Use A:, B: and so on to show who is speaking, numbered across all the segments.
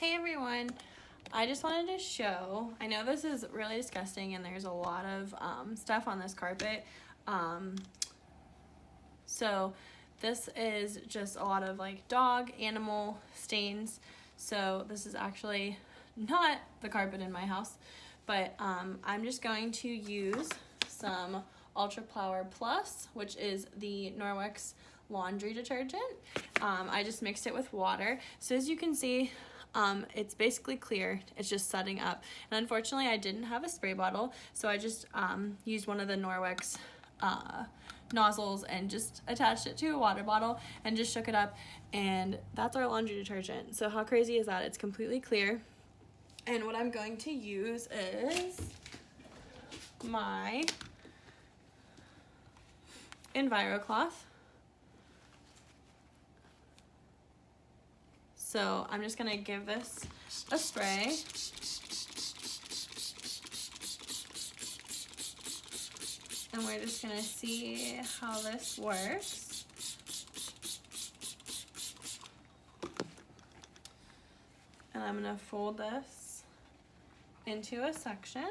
A: Hey everyone, I just wanted to show, I know this is really disgusting and there's a lot of stuff on this carpet. So this is just a lot of like dog, animal stains. So this is actually not the carpet in my house, but I'm just going to use some Ultra Power Plus, which is the Norwex laundry detergent. I just mixed it with water. So as you can see, it's basically clear. It's just setting up. And unfortunately, I didn't have a spray bottle, so I just used one of the Norwex nozzles and just attached it to a water bottle and just shook it up, and that's our laundry detergent. So how crazy is that? It's completely clear. And what I'm going to use is my Enviro cloth. So I'm just gonna give this a spray. And we're just gonna see how this works. And I'm gonna fold this into a section.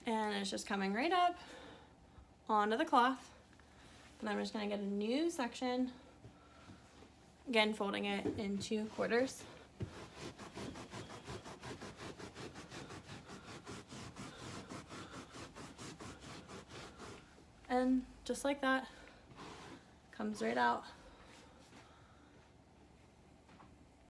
A: And it's just coming right up onto the cloth. And I'm just gonna get a new section. Again, folding it into quarters. And just like that, comes right out.